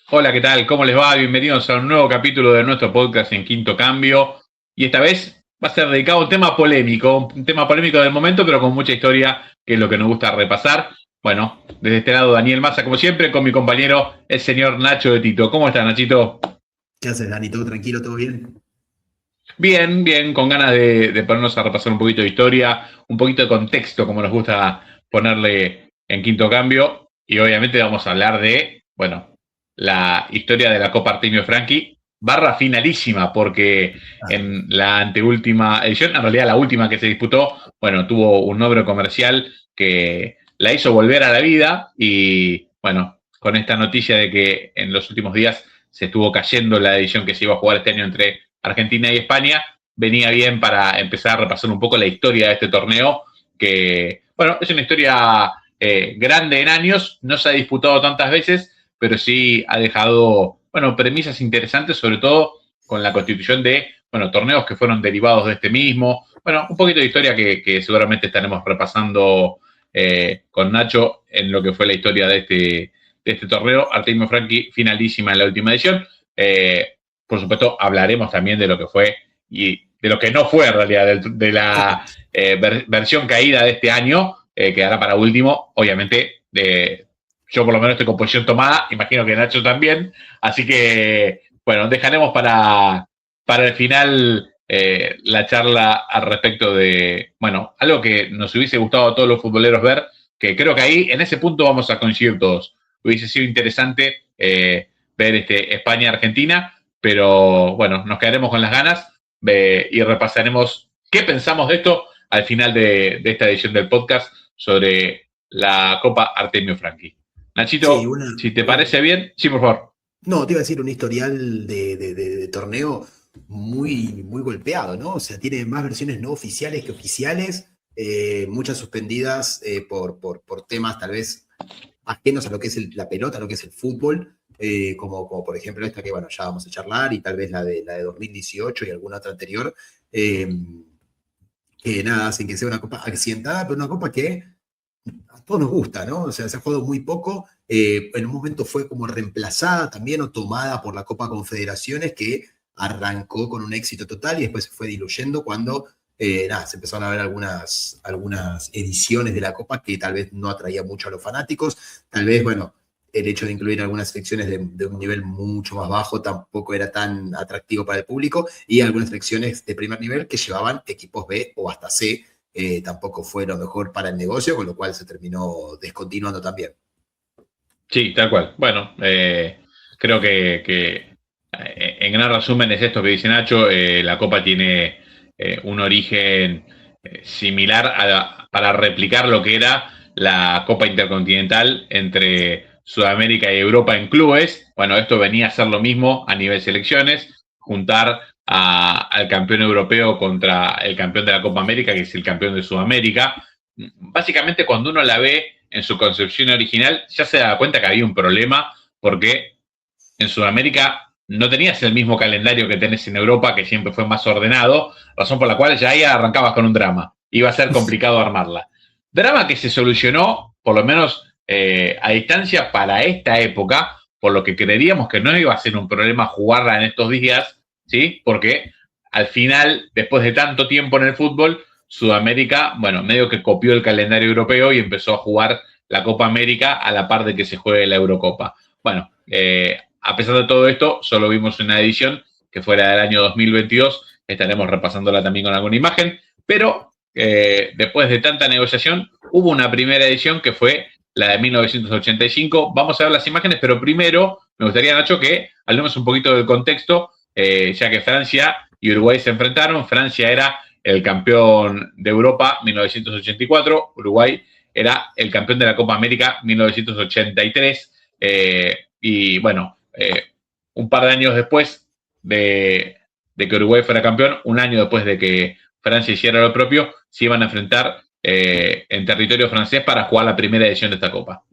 Hola, ¿qué tal? ¿Cómo les va? Bienvenidos a un nuevo capítulo de nuestro podcast en Quinto Cambio. Y esta vez va a ser dedicado a un tema polémico del momento, pero con mucha historia, que es lo que nos gusta repasar. Bueno, desde este lado Daniel Massa, como siempre, con mi compañero, el señor Nacho de Tito. ¿Cómo estás, Nachito? ¿Qué haces, Dani? ¿Todo tranquilo? ¿Todo bien? Bien, bien, con ganas de ponernos a repasar un poquito de historia, un poquito de contexto, como nos gusta ponerle en Quinto Cambio. Y obviamente vamos a hablar de, bueno, la historia de la Copa Artemio Franchi, barra finalísima, porque Ah, en la anteúltima edición, en realidad la última que se disputó, bueno, tuvo un logro comercial que la hizo volver a la vida y, bueno, con esta noticia de que en los últimos días se estuvo cayendo la edición que se iba a jugar este año entre Argentina y España, venía bien para empezar a repasar un poco la historia de este torneo, que, bueno, es una historia grande en años, no se ha disputado tantas veces, pero sí ha dejado, bueno, premisas interesantes, sobre todo con la constitución de, bueno, torneos que fueron derivados de este mismo. Bueno, un poquito de historia que seguramente estaremos repasando con Nacho en lo que fue la historia de este torneo. Artemio Franchi finalísima en la última edición. Por supuesto, hablaremos también de lo que fue y de lo que no fue en realidad, de la versión caída de este año, quedará para último, obviamente. Yo por lo menos estoy con posición tomada, imagino que Nacho también, así que, bueno, dejaremos para el final la charla al respecto de, bueno, algo que nos hubiese gustado a todos los futboleros ver, que creo que ahí, en ese punto vamos a coincidir todos. Hubiese sido interesante ver España-Argentina, pero bueno, nos quedaremos con las ganas y repasaremos qué pensamos de esto al final de esta edición del podcast sobre la Copa Artemio Franchi. sí, Nachito, si te parece bien, sí, por favor. no, te iba a decir un historial de torneo muy golpeado, ¿no? O sea, tiene más versiones no oficiales que oficiales, muchas suspendidas por temas tal vez ajenos a lo que es la pelota, a lo que es el fútbol, como por ejemplo esta que, bueno, ya vamos a charlar, y tal vez la de 2018 y alguna otra anterior, eh, que nada, hacen que sea una copa accidentada, pero una copa que a todos nos gusta, ¿no? O sea, se ha jugado muy poco. En un momento fue como reemplazada también o tomada por la Copa Confederaciones, que arrancó con un éxito total y después se fue diluyendo cuando nada, se empezaron a ver algunas ediciones de la Copa que tal vez no atraía mucho a los fanáticos. Tal vez, bueno, el hecho de incluir algunas selecciones de un nivel mucho más bajo tampoco era tan atractivo para el público, y algunas selecciones de primer nivel que llevaban equipos B o hasta C tampoco fue lo mejor para el negocio, con lo cual se terminó descontinuando también. Sí, tal cual. Bueno, creo que en gran resumen es esto que dice Nacho. La Copa tiene un origen similar para replicar lo que era la Copa Intercontinental entre Sudamérica y Europa en clubes. Bueno, esto venía a ser lo mismo a nivel selecciones, juntar al campeón europeo contra el campeón de la Copa América, que es el campeón de Sudamérica. Básicamente, cuando uno la ve en su concepción original, ya se da cuenta que había un problema, porque en Sudamérica no tenías el mismo calendario que tenés en Europa, que siempre fue más ordenado, razón por la cual ya ahí arrancabas con un drama. Iba a ser complicado armarla. Drama que se solucionó, por lo menos a distancia para esta época, por lo que creeríamos que no iba a ser un problema jugarla en estos días, ¿sí? Porque al final, después de tanto tiempo en el fútbol, Sudamérica, bueno, medio que copió el calendario europeo y empezó a jugar la Copa América a la par de que se juegue la Eurocopa. Bueno, a pesar de todo esto, solo vimos una edición que fue la del año 2022. Estaremos repasándola también con alguna imagen, pero después de tanta negociación, hubo una primera edición que fue la de 1985. Vamos a ver las imágenes, pero primero me gustaría, Nacho, que hablemos un poquito del contexto, ya que Francia y Uruguay se enfrentaron. Francia era el campeón de Europa 1984, Uruguay era el campeón de la Copa América 1983. Y bueno, un par de años después de que Uruguay fuera campeón, un año después de que Francia hiciera lo propio, se iban a enfrentar en territorio francés para jugar la primera edición de esta Copa.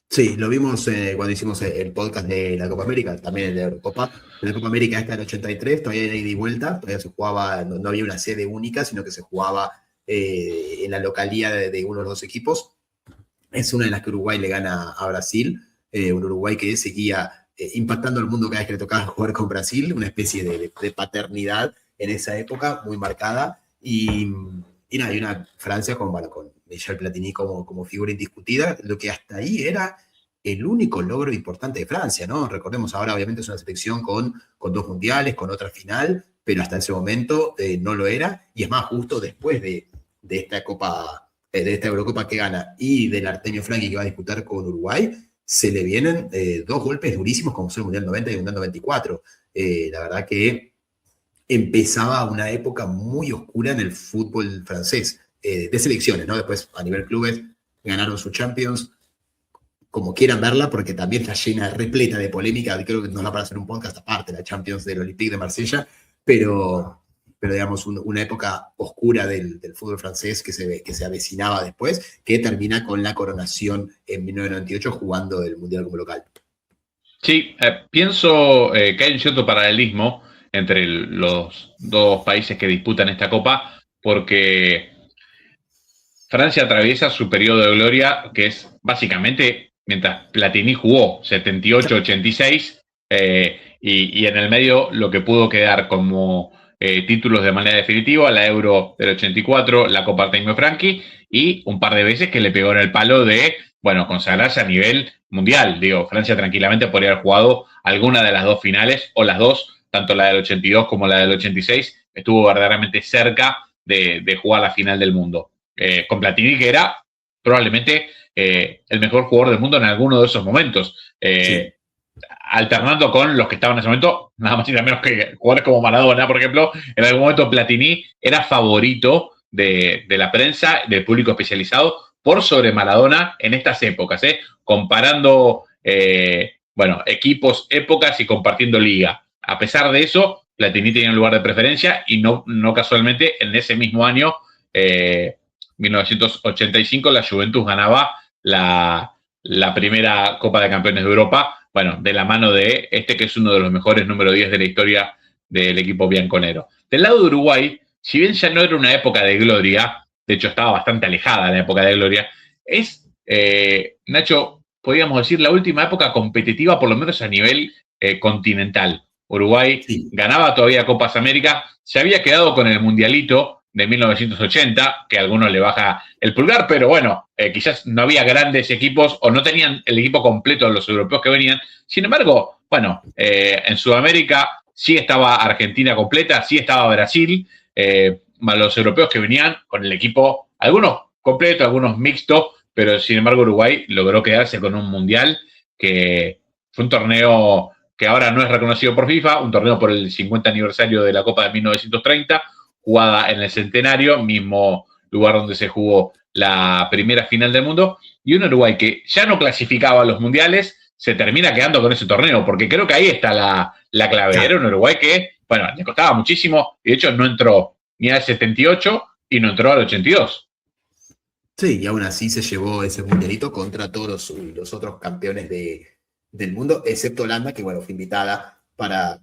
Sí, lo vimos cuando hicimos el podcast de la Copa América, también el de Eurocopa. La Copa América esta del 83, todavía era ida y vuelta, todavía se jugaba, no había una sede única, sino que se jugaba en la localía de uno de los dos equipos. Es una de las que Uruguay le gana a Brasil, un Uruguay que seguía impactando al mundo cada vez que le tocaba jugar con Brasil, una especie de paternidad en esa época muy marcada. Y nada, y una Francia con Michel Platini como figura indiscutida, lo que hasta ahí era el único logro importante de Francia, ¿no? Recordemos, ahora obviamente es una selección con 2 mundiales, con otra final, pero hasta ese momento no lo era, y es más, justo después de esta Copa, de esta Eurocopa que gana y del Artemio Franchi que va a disputar con Uruguay, se le vienen 2 golpes durísimos como son el Mundial 90 y el Mundial 94. La verdad que empezaba una época muy oscura en el fútbol francés, de selecciones, ¿no? Después, a nivel clubes, ganaron su Champions, como quieran verla, porque también está llena, repleta de polémica. Creo que nos da para hacer un podcast aparte, la Champions del Olympique de Marsella, pero digamos, una época oscura del fútbol francés que se avecinaba después, que termina con la coronación en 1998 jugando el Mundial como local. Sí, pienso que hay un cierto paralelismo entre los dos países que disputan esta copa, porque Francia atraviesa su periodo de gloria, que es básicamente mientras Platini jugó 78-86, y en el medio lo que pudo quedar como títulos de manera definitiva, la Euro del 84, la Copa Artemio Franchi, y un par de veces que le pegó en el palo de, bueno, consagrarse a nivel mundial. Digo, Francia tranquilamente podría haber jugado alguna de las dos finales, o las dos, tanto la del 82 como la del 86, estuvo verdaderamente cerca de jugar la final del mundo. Con Platini, que era probablemente el mejor jugador del mundo en alguno de esos momentos. Sí. Alternando con los que estaban en ese momento, nada más y nada menos que jugadores como Maradona, por ejemplo. En algún momento Platini era favorito de la prensa, del público especializado, por sobre Maradona en estas épocas, comparando bueno, equipos, épocas y compartiendo liga. A pesar de eso, Platini tenía un lugar de preferencia, y no casualmente en ese mismo año, 1985, la Juventus ganaba la primera Copa de Campeones de Europa, bueno, de la mano de este que es uno de los mejores número 10 de la historia del equipo bianconero. Del lado de Uruguay, si bien ya no era una época de gloria, de hecho estaba bastante alejada la época de gloria, es, Nacho, podríamos decir, la última época competitiva, por lo menos a nivel continental. Uruguay ganaba todavía Copas América, se había quedado con el Mundialito de 1980, que a algunos le baja el pulgar, pero bueno, quizás no había grandes equipos o no tenían el equipo completo de los europeos que venían. Sin embargo, bueno, en Sudamérica sí estaba Argentina completa, sí estaba Brasil, los europeos que venían con el equipo, algunos completo, algunos mixtos, pero sin embargo Uruguay logró quedarse con un mundial que fue un torneo que ahora no es reconocido por FIFA, un torneo por el 50 aniversario de la Copa de 1930, jugada en el Centenario, mismo lugar donde se jugó la primera final del mundo, y un Uruguay que ya no clasificaba a los mundiales, se termina quedando con ese torneo, porque creo que ahí está la clave. Claro. Era un Uruguay que, bueno, le costaba muchísimo, y de hecho no entró ni al 78 y no entró al 82. Sí, y aún así se llevó ese mundialito contra todos los otros campeones del mundo, excepto Holanda, que bueno, fue invitada para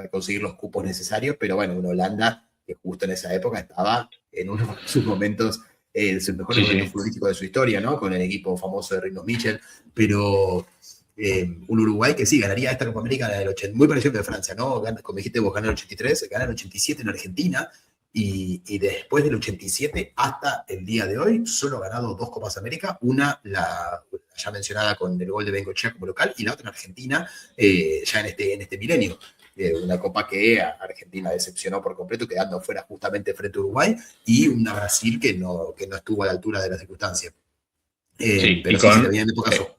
conseguir los cupos necesarios, pero bueno, una Holanda que justo en esa época estaba en uno de sus momentos, sus mejores momentos futbolísticos de su historia, ¿no? Con el equipo famoso de Rinus Michel, pero un Uruguay que sí, ganaría esta Copa América en el 80, muy parecido que de Francia, ¿no? Como dijiste vos, ganó el 83, ganó el 87 en Argentina, y después del 87 hasta el día de hoy solo ha ganado 2 Copas América, una la ya mencionada con el gol de Bengochea como local, y la otra en Argentina, ya en este milenio. Una copa que a Argentina decepcionó por completo, quedando fuera justamente frente a Uruguay, y una Brasil que no estuvo a la altura de la circunstancia. Sí, pero sí, se le viene de pocaso.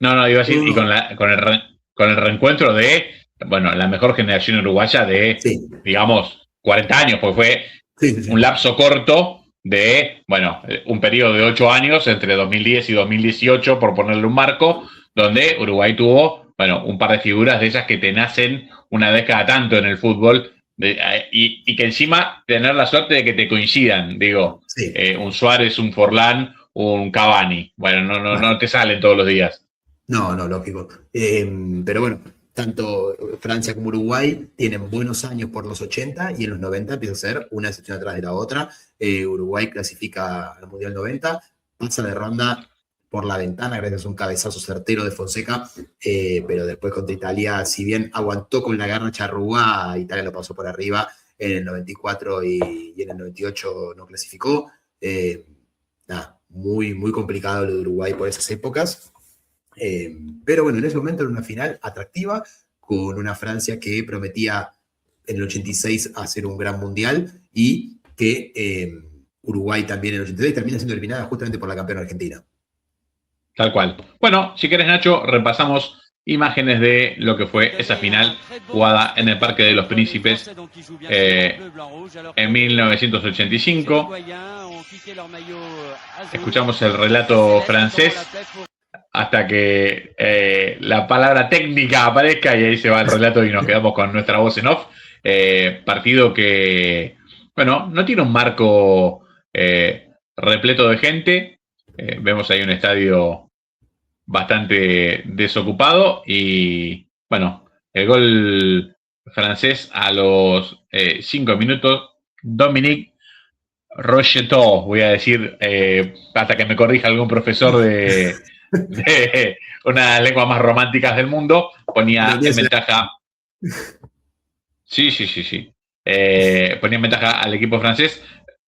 No, iba a decir, y con el reencuentro de, bueno, la mejor generación uruguaya de, digamos, 40 años, porque fue un lapso corto de, bueno, un periodo de 8 años entre 2010 y 2018, por ponerle un marco, donde Uruguay tuvo, bueno, un par de figuras de esas que te nacen una vez cada tanto en el fútbol, y que encima tener la suerte de que te coincidan, digo, un Suárez, un Forlán, un Cavani. Bueno, no te salen todos los días. No, lógico. Pero bueno, tanto Francia como Uruguay tienen buenos años por los 80, y en los 90 empieza a ser una excepción atrás de la otra. Uruguay clasifica al Mundial 90, pasa de ronda por la ventana gracias a un cabezazo certero de Fonseca, pero después contra Italia, si bien aguantó con la garra Rúa, Italia lo pasó por arriba en el 94 y en el 98 no clasificó. Nada, muy, muy complicado lo de Uruguay por esas épocas. Pero bueno, en ese momento era una final atractiva, con una Francia que prometía en el 86 hacer un gran mundial y que Uruguay también en el 86 termina siendo eliminada justamente por la campeona argentina. Tal cual. Bueno, si querés, Nacho, repasamos imágenes de lo que fue esa final jugada en el Parque de los Príncipes en 1985. Escuchamos el relato francés hasta que la palabra técnica aparezca y ahí se va el relato y nos quedamos con nuestra voz en off. Partido que, bueno, no tiene un marco repleto de gente. Vemos ahí un estadio bastante desocupado y, bueno, el gol francés a los 5 minutos, Dominique Rocheteau, voy a decir, hasta que me corrija algún profesor de una de las lenguas más románticas del mundo, ponía en ventaja. Sí. Ponía en ventaja al equipo francés,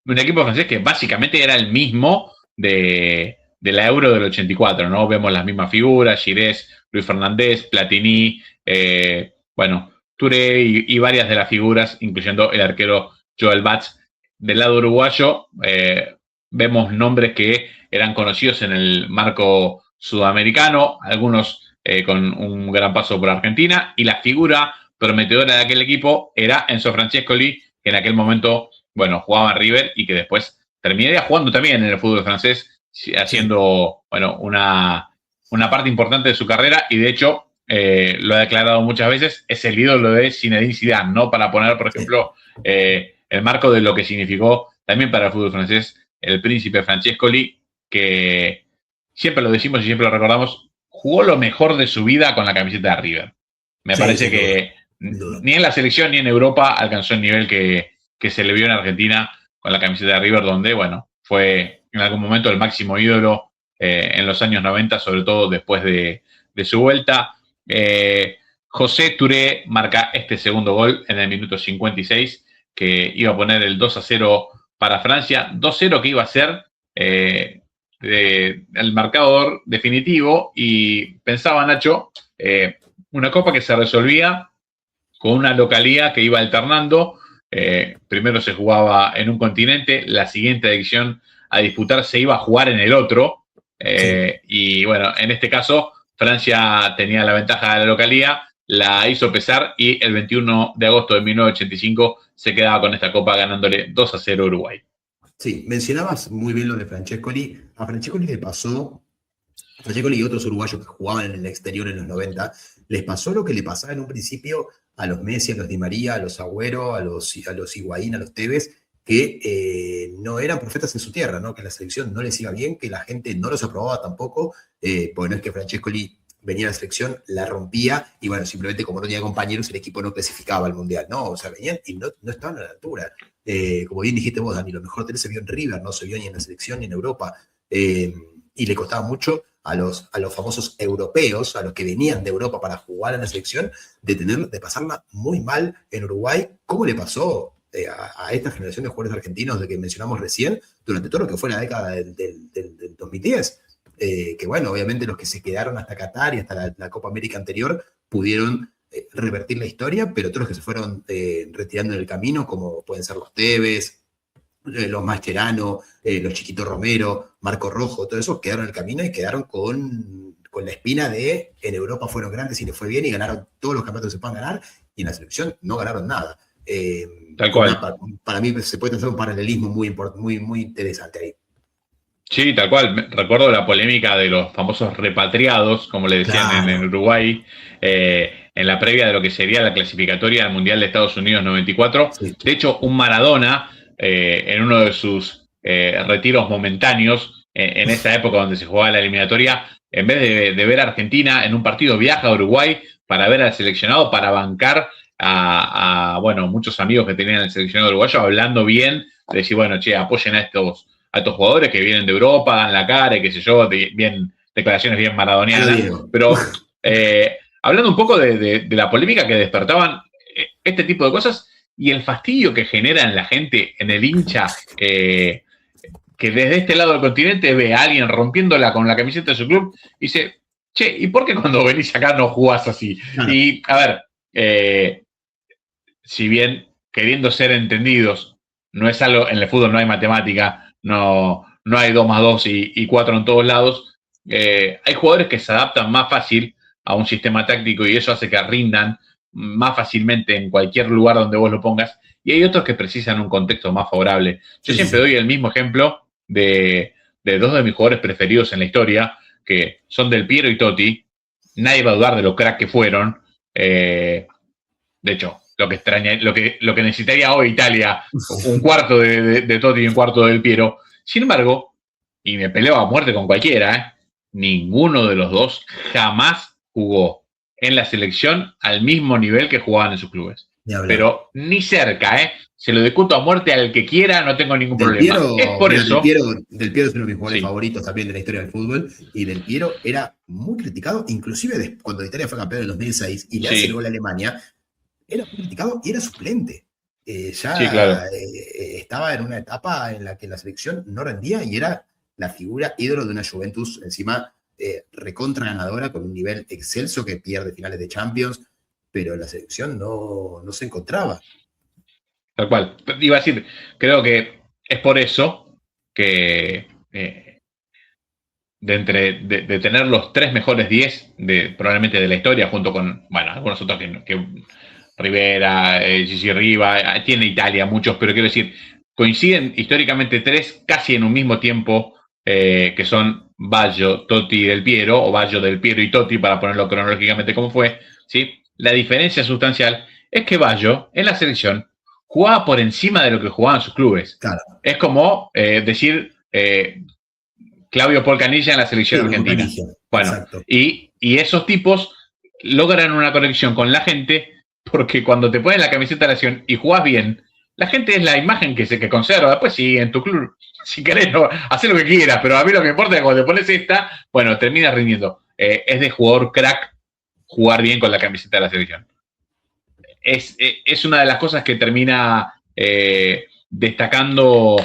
un equipo francés que básicamente era el mismo de la Euro del 84, ¿no? Vemos las mismas figuras, Girés, Luis Fernández, Platini, bueno, Touré y varias de las figuras, incluyendo el arquero Joel Batz. Del lado uruguayo, vemos nombres que eran conocidos en el marco sudamericano, algunos con un gran paso por Argentina, y la figura prometedora de aquel equipo era Enzo Francescoli, que en aquel momento, bueno, jugaba en River y que después terminaría jugando también en el fútbol francés, haciendo, bueno, una parte importante de su carrera, y de hecho lo ha declarado muchas veces, es el ídolo de Zinedine Zidane, ¿no? Para poner, por ejemplo, el marco de lo que significó también para el fútbol francés el príncipe Francescoli, que siempre lo decimos y siempre lo recordamos, jugó lo mejor de su vida con la camiseta de River. Me parece que ni en la selección ni en Europa alcanzó el nivel que se le vio en Argentina con la camiseta de River, donde, bueno, fue en algún momento el máximo ídolo en los años 90, sobre todo después de su vuelta. José Touré marca este segundo gol en el minuto 56, que iba a poner el 2-0 para Francia, 2-0 que iba a ser el marcador definitivo, y pensaba, Nacho, una copa que se resolvía con una localía que iba alternando. Primero se jugaba en un continente, la siguiente edición a disputar se iba a jugar en el otro, y bueno, en este caso Francia tenía la ventaja de la localía, la hizo pesar y el 21 de agosto de 1985 se quedaba con esta copa ganándole 2-0 a Uruguay. Sí, mencionabas muy bien lo de Francescoli. A Francescoli le pasó, Francescoli y otros uruguayos que jugaban en el exterior en los 90, les pasó lo que le pasaba en un principio a los Messi, a los Di María, a los Agüero, a los Higuaín, a los Tevez, que no eran profetas en su tierra, ¿no? Que la selección no les iba bien, que la gente no los aprobaba tampoco, porque no es que Francescoli venía a la selección, la rompía, y bueno, simplemente como no tenía compañeros, el equipo no clasificaba al Mundial, ¿no? O sea, venían y no estaban a la altura. Como bien dijiste vos, Dani, lo mejor de él se vio en River, no se vio ni en la selección ni en Europa, y le costaba mucho a los famosos europeos, a los que venían de Europa para jugar en la selección, de pasarla muy mal en Uruguay, como le pasó a esta generación de jugadores argentinos de que mencionamos recién, durante todo lo que fue la década del 2010. Que bueno, obviamente los que se quedaron hasta Qatar y hasta la Copa América anterior pudieron revertir la historia, pero todos los que se fueron retirando en el camino, como pueden ser los Tevez, los Mascherano, los Chiquito Romero, Marco Rojo, todo eso, quedaron en el camino y quedaron con la espina de en Europa fueron grandes y les fue bien y ganaron todos los campeonatos que se puedan ganar, y en la selección no ganaron nada. Tal cual. Para mí se puede hacer un paralelismo muy interesante ahí. Sí, tal cual. Recuerdo la polémica de los famosos repatriados, como le decían, claro, en Uruguay, en la previa de lo que sería la clasificatoria al Mundial de Estados Unidos 94. Sí. De hecho, un Maradona, en uno de sus retiros momentáneos, en esa época donde se jugaba la eliminatoria, en vez de ver a Argentina en un partido, viaja a Uruguay para ver al seleccionado, para bancar a bueno, muchos amigos que tenían el seleccionado uruguayo, hablando bien, de decir, bueno, che, apoyen a estos a estos jugadores que vienen de Europa, dan la cara y qué sé yo, bien, declaraciones bien maradonianas, pero hablando un poco de la polémica que despertaban este tipo de cosas y el fastidio que genera en la gente, en el hincha, que desde este lado del continente ve a alguien rompiéndola con la camiseta de su club y dice, che, ¿y por qué cuando venís acá no jugás así? Claro. Y, a ver, si bien queriendo ser entendidos, no es algo, en el fútbol no hay matemática, no hay 2 más 2 y 4 en todos lados, hay jugadores que se adaptan más fácil a un sistema táctico y eso hace que rindan más fácilmente en cualquier lugar donde vos lo pongas, y hay otros que precisan un contexto más favorable. Yo siempre doy el mismo ejemplo de 2 de mis jugadores preferidos en la historia, que son Del Piero y Totti. Nadie va a dudar de lo crack que fueron. De hecho, lo que necesitaría hoy Italia, un cuarto de Totti y un cuarto de Del Piero. Sin embargo, y me peleo a muerte con cualquiera, ninguno de los dos jamás jugó en la selección al mismo nivel que jugaban en sus clubes. Pero ni cerca, se lo discuto a muerte al que quiera, no tengo ningún problema. Es por eso. Del Piero es uno de mis jugadores favoritos también de la historia del fútbol, y Del Piero era muy criticado, inclusive cuando Italia fue campeón en el 2006 y le hace el gol a Alemania, era muy criticado y era suplente. Claro. Estaba en una etapa en la que la selección no rendía y era la figura ídolo de una Juventus encima recontra ganadora con un nivel excelso que pierde finales de Champions, pero la selección no se encontraba. Tal cual. Iba a decir, creo que es por eso que de tener los 3 mejores 10 probablemente de la historia, junto con, bueno, algunos otros que Rivera, Gigi Riva, tiene Italia muchos, pero quiero decir, coinciden históricamente 3 casi en un mismo tiempo, que son Baggio, Totti y Del Piero, o Baggio, Del Piero y Totti, para ponerlo cronológicamente como fue, ¿sí? La diferencia sustancial es que Baggio, en la selección, jugaba por encima de lo que jugaban sus clubes. Claro. Es como decir Claudio Polcanilla en la selección argentina. Bueno, y esos tipos logran una conexión con la gente porque cuando te pones la camiseta de la selección y jugás bien, la gente es la imagen que conserva. Después sí, en tu club, si querés, no, haz lo que quieras, pero a mí lo que importa es que cuando te pones esta, bueno, terminas rindiendo. Es de jugador crack jugar bien con la camiseta de la selección. Es una de las cosas que termina destacando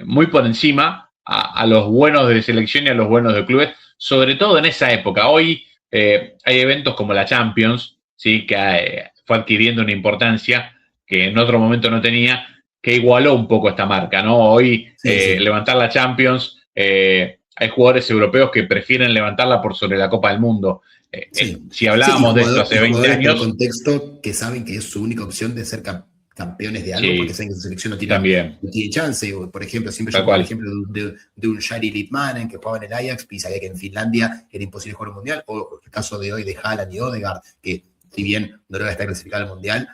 muy por encima a los buenos de selección y a los buenos de clubes, sobre todo en esa época. Hoy hay eventos como la Champions, ¿sí? Que fue adquiriendo una importancia que en otro momento no tenía, que igualó un poco esta marca, ¿no? Hoy levantar la Champions, hay jugadores europeos que prefieren levantarla por sobre la Copa del Mundo. Si hablábamos de esto hace 20 años. En el contexto que saben que es su única opción de ser campeones de algo, porque saben que su selección no tiene chance. Por ejemplo, siempre yo pongo el ejemplo de un Jari Litmanen que jugaba en el Ajax y sabía que en Finlandia era imposible jugar un mundial, o el caso de hoy de Haaland y Odegaard, que si bien Noruega está clasificada al mundial,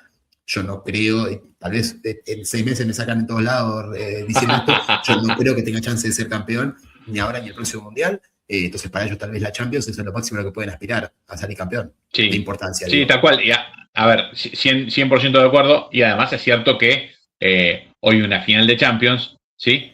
yo no creo, tal vez en 6 meses me sacan en todos lados diciendo esto, yo no creo que tenga chance de ser campeón, ni ahora ni el próximo mundial. Entonces para ellos tal vez la Champions es lo máximo a lo que pueden aspirar, a salir campeón. Sí. De importancia. Sí, tal cual. Y a ver, 100% de acuerdo, y además es cierto que hoy una final de Champions, ¿sí?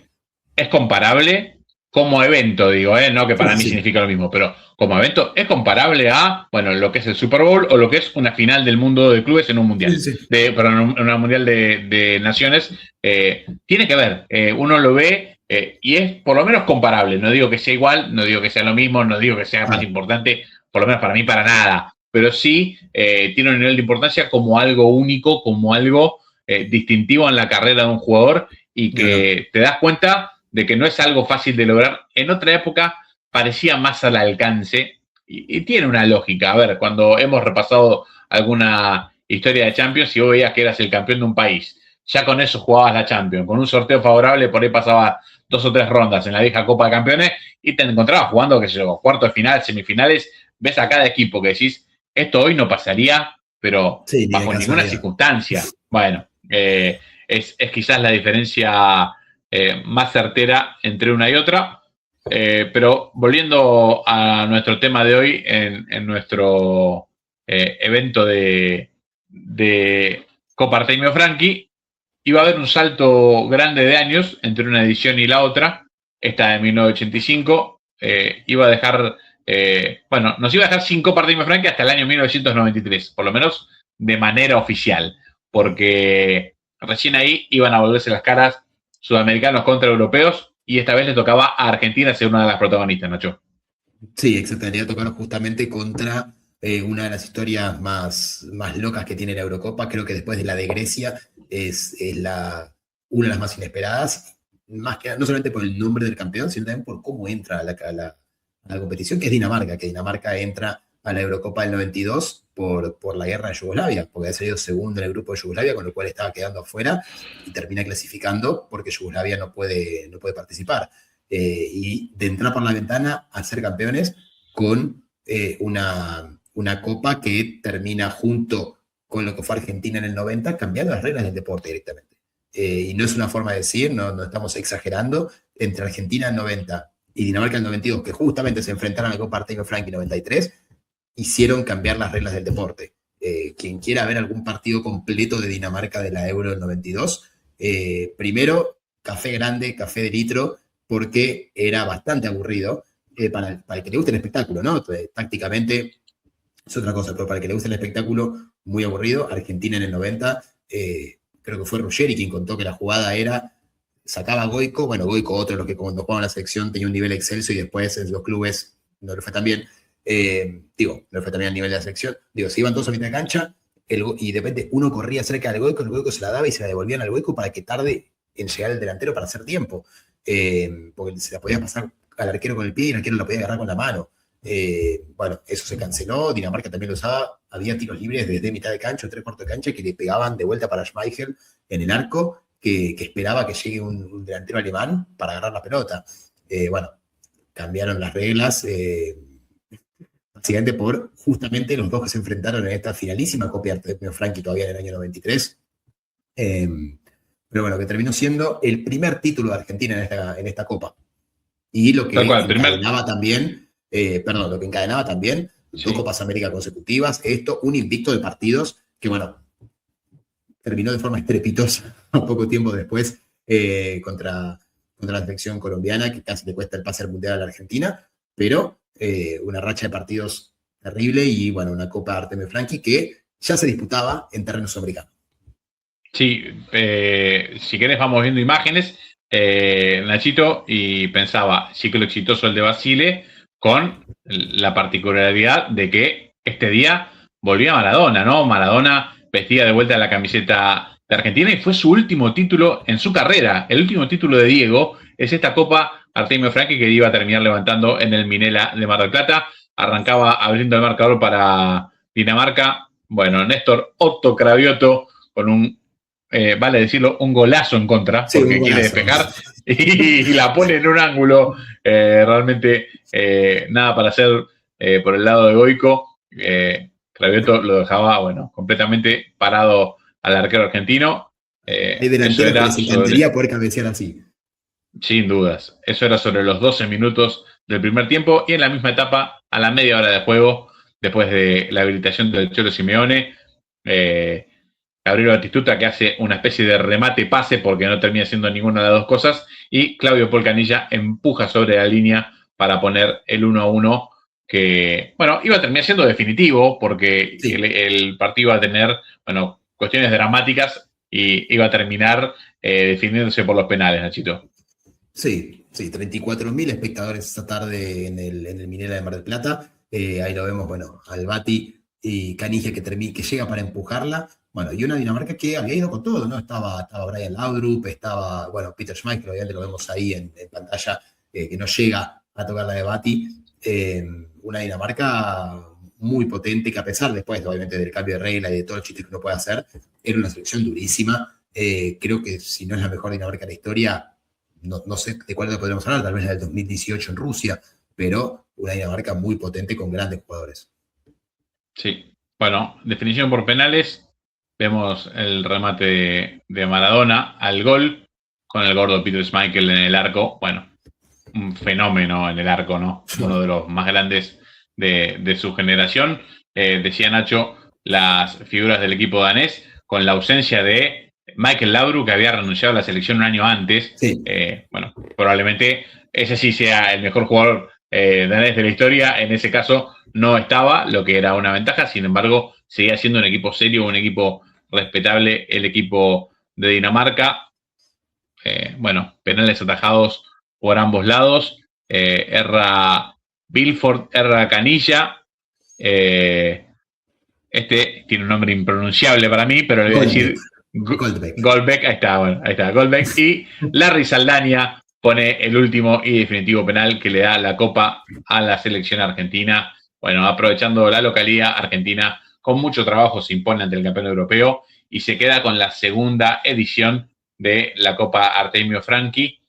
Es comparable como evento, digo, no que para mí significa lo mismo, pero como evento es comparable a, bueno, lo que es el Super Bowl o lo que es una final del mundo de clubes en un mundial, perdón, en una mundial de naciones. Tiene que ver, uno lo ve y es por lo menos comparable. No digo que sea igual, no digo que sea lo mismo, no digo que sea más importante, por lo menos para mí, para nada, pero sí tiene un nivel de importancia como algo único, como algo distintivo en la carrera de un jugador y que te das cuenta de que no es algo fácil de lograr. En otra época parecía más al alcance y tiene una lógica. A ver, cuando hemos repasado alguna historia de Champions, si vos veías que eras el campeón de un país, ya con eso jugabas la Champions, con un sorteo favorable, por ahí pasabas 2 o 3 rondas en la vieja Copa de Campeones y te encontrabas jugando, qué sé yo, cuartos de final, semifinales, ves a cada equipo que decís, esto hoy no pasaría, pero bajo ninguna circunstancia. Bueno, es quizás la diferencia más certera entre una y otra, pero volviendo a nuestro tema de hoy, en nuestro evento de Copa Artemio Franchi, iba a haber un salto grande de años entre una edición y la otra, esta de 1985, iba a dejar, nos iba a dejar sin Copa Artemio Franchi hasta el año 1993, por lo menos de manera oficial, porque recién ahí iban a volverse las caras sudamericanos contra europeos y esta vez le tocaba a Argentina ser una de las protagonistas, Nacho. Sí, exactamente. Tocaron justamente contra una de las historias más locas que tiene la Eurocopa. Creo que después de la de Grecia es una de las más inesperadas. Más que no solamente por el nombre del campeón, sino también por cómo entra a la competición, que es Dinamarca, que Dinamarca entra a la Eurocopa del 92 por la guerra de Yugoslavia, porque había salido segundo en el grupo de Yugoslavia, con lo cual estaba quedando afuera y termina clasificando porque Yugoslavia no puede participar. Y de entrar por la ventana a ser campeones con una copa que termina junto con lo que fue Argentina en el 90, cambiando las reglas del deporte directamente. Y no es una forma de decir, no estamos exagerando, entre Argentina en 90 y Dinamarca en 92, que justamente se enfrentaron a la Copa Artemio Franchi en 93, hicieron cambiar las reglas del deporte. Quien quiera ver algún partido completo de Dinamarca de la Euro del 92, primero, café grande, café de litro, porque era bastante aburrido para el que le guste el espectáculo, ¿no? Entonces, tácticamente es otra cosa, pero para el que le guste el espectáculo, muy aburrido. Argentina en el 90, creo que fue Ruggeri quien contó que la jugada era, sacaba a Goico, bueno, Goico, otro de los que cuando jugaba en la selección tenía un nivel excelso y después en los clubes no le fue tan bien. No le fue también al nivel de la selección. Se iban todos a mitad de cancha y de repente uno corría cerca del Goico, el Goico se la daba y se la devolvían al Goico para que tarde en llegar el delantero para hacer tiempo. Porque se la podía pasar al arquero con el pie y el arquero la podía agarrar con la mano. Eso se canceló, Dinamarca también lo usaba, había tiros libres desde mitad de cancha o tres cuartos de cancha que le pegaban de vuelta para Schmeichel en el arco, que esperaba que llegue un delantero alemán para agarrar la pelota. Cambiaron las reglas, básicamente por justamente los dos que se enfrentaron en esta finalísima Copa Artemio Franchi todavía en el año 93. Pero bueno, que terminó siendo el primer título de Argentina en esta Copa. Y lo que encadenaba también, lo que encadenaba también, dos Copas América consecutivas, un invicto de partidos que, terminó de forma estrepitosa un poco tiempo después contra la selección colombiana, que casi le cuesta el pase al Mundial a la Argentina, pero una racha de partidos terrible y, una Copa Artemio Franchi que ya se disputaba en terreno sudamericano. Sí, si querés vamos viendo imágenes, Nachito, y pensaba, ciclo exitoso el de Basile, con la particularidad de que este día volvía Maradona, ¿no? Maradona vestía de vuelta la camiseta de Argentina y fue su último título en su carrera. El último título de Diego es esta Copa Artemio Franchi que iba a terminar levantando en el Minela de Mar del Plata. Arrancaba abriendo el marcador para Dinamarca. Néstor Otto Cravioto con vale decirlo, un golazo en contra, porque quiere despejar y la pone en un ángulo realmente nada para hacer por el lado de Goico. Cravioto lo dejaba, completamente parado al arquero argentino. Hay delanteros que les encantaría poder cabecear así. Sin dudas. Eso era sobre los 12 minutos del primer tiempo y en la misma etapa, a la media hora de juego, después de la habilitación del Cholo Simeone, Gabriel Batistuta que hace una especie de remate-pase porque no termina siendo ninguna de las dos cosas y Claudio Polcanilla empuja sobre la línea para poner el 1-1 que, iba a terminar siendo definitivo porque el partido iba a tener, cuestiones dramáticas y iba a terminar definiéndose por los penales, Nachito. Sí, 34.000 espectadores esta tarde en el Minera de Mar del Plata. Ahí lo vemos, al Bati y Caniggia que llega para empujarla. Y una Dinamarca que había ido con todo, ¿no? Estaba Brian Laudrup, estaba, Peter Schmeichel, obviamente lo vemos ahí en pantalla, que no llega a tocar la de Bati. Una Dinamarca muy potente, que a pesar después, obviamente, del cambio de regla y de todo el chiste que uno puede hacer, era una selección durísima. Creo que si no es la mejor Dinamarca de la historia, no sé de cuál podríamos hablar, tal vez la del 2018 en Rusia, pero una Dinamarca muy potente con grandes jugadores. Sí, definición por penales. Vemos el remate de Maradona al gol con el gordo Peter Schmeichel en el arco. Un fenómeno en el arco, ¿no? Uno de los más grandes de su generación. Decía Nacho, las figuras del equipo danés, con la ausencia de Michael Laudrup, que había renunciado a la selección un año antes. Sí. Bueno, probablemente ese sí sea el mejor jugador danés de la historia. En ese caso no estaba, lo que era una ventaja. Sin embargo, seguía siendo un equipo serio, un equipo respetable, el equipo de Dinamarca. Bueno, penales atajados por ambos lados. Erra Bilford, erra Canilla. Este tiene un nombre impronunciable para mí, pero le voy a decir Goldbeck. Ahí está, bueno, ahí está, Goldbeck. Y Larry Saldaña pone el último y definitivo penal que le da la copa a la selección argentina. Bueno, aprovechando la localidad, Argentina con mucho trabajo se impone ante el campeón europeo y se queda con la segunda edición de la Copa Artemio Franchi.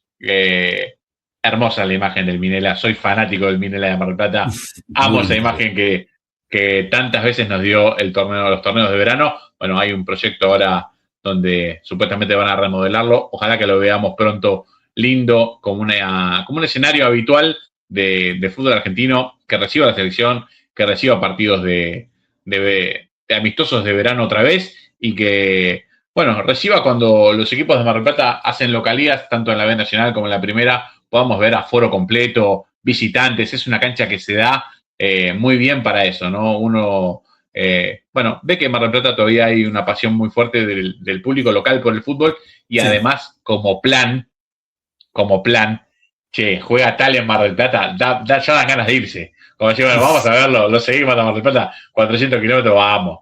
Hermosa la imagen del Minela, soy fanático del Minela de Mar del Plata, amo esa imagen que tantas veces nos dio los torneos de verano. Bueno, hay un proyecto ahora donde supuestamente van a remodelarlo, ojalá que lo veamos pronto lindo, como un escenario habitual de fútbol argentino, que reciba la selección, que reciba partidos de amistosos de verano otra vez, y que, bueno, reciba cuando los equipos de Mar del Plata hacen localías, tanto en la B Nacional como en la Primera, podamos ver aforo completo, visitantes. Es una cancha que se da muy bien para eso, ¿no? Uno, bueno, ve que en Mar del Plata todavía hay una pasión muy fuerte del público local por el fútbol, y sí, además, como plan, che, juega tal en Mar del Plata, ya dan ganas de irse. Como decir, bueno, vamos a verlo, lo seguimos a Mar del Plata, 400 kilómetros, vamos.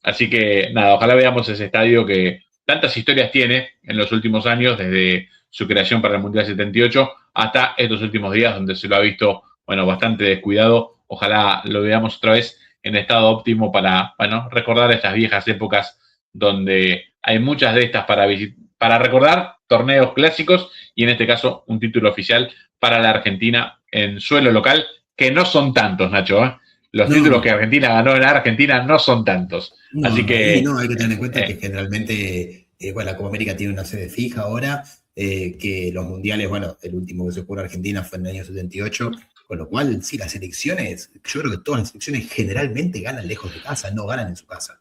Así que, nada, ojalá veamos ese estadio que tantas historias tiene en los últimos años, desde su creación para el Mundial 78 hasta estos últimos días, donde se lo ha visto, bueno, bastante descuidado. Ojalá lo veamos otra vez en estado óptimo para, bueno, recordar estas viejas épocas donde hay muchas de estas para recordar torneos clásicos, y en este caso un título oficial para la Argentina en suelo local, que no son tantos, Nacho, ¿eh? Los títulos que Argentina ganó en Argentina no son tantos. No, así que no, hay que tener en cuenta que generalmente, bueno, la Copa América tiene una sede fija ahora, que los mundiales, bueno, el último que se jugó en Argentina fue en el año 78, con lo cual, sí, las elecciones, yo creo que todas las elecciones generalmente ganan lejos de casa, no ganan en su casa.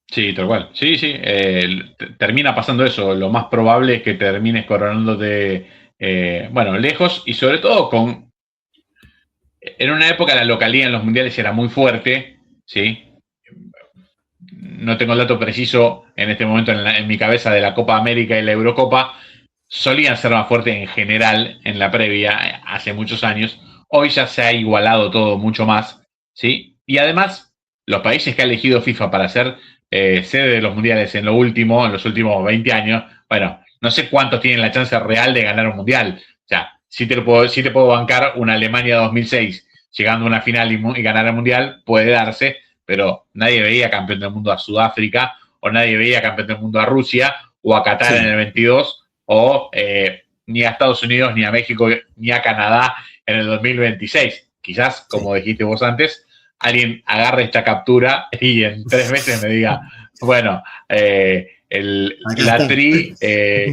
Sí, tal cual. Sí, sí. Termina pasando eso. Lo más probable es que termines coronándote, bueno, lejos, y sobre todo en una época la localía en los mundiales era muy fuerte, ¿sí? No tengo el dato preciso en este momento en mi cabeza de la Copa América y la Eurocopa. Solían ser más fuertes en general en la previa, hace muchos años. Hoy ya se ha igualado todo mucho más, ¿sí? Y además, los países que ha elegido FIFA para ser sede de los mundiales en los últimos 20 años, bueno, no sé cuántos tienen la chance real de ganar un mundial. O sea, sí te puedo bancar una Alemania 2006 llegando a una final y ganar el mundial, puede darse, pero nadie veía campeón del mundo a Sudáfrica, o nadie veía campeón del mundo a Rusia, o a Qatar en el 22, o ni a Estados Unidos, ni a México, ni a Canadá en el 2026. Quizás, como dijiste vos antes, alguien agarre esta captura y en 3 meses me diga, bueno, la Tri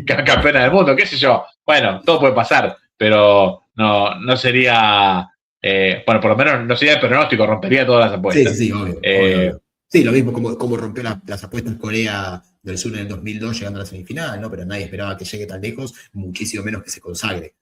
campeona del mundo, qué sé yo. Bueno, todo puede pasar, pero no sería, bueno, por lo menos no sería el pronóstico, rompería todas las apuestas. Sí, obvio. Sí, lo mismo como rompió las apuestas en Corea del Sur en el 2002 llegando a la semifinal, ¿no? Pero nadie esperaba que llegue tan lejos, muchísimo menos que se consagre.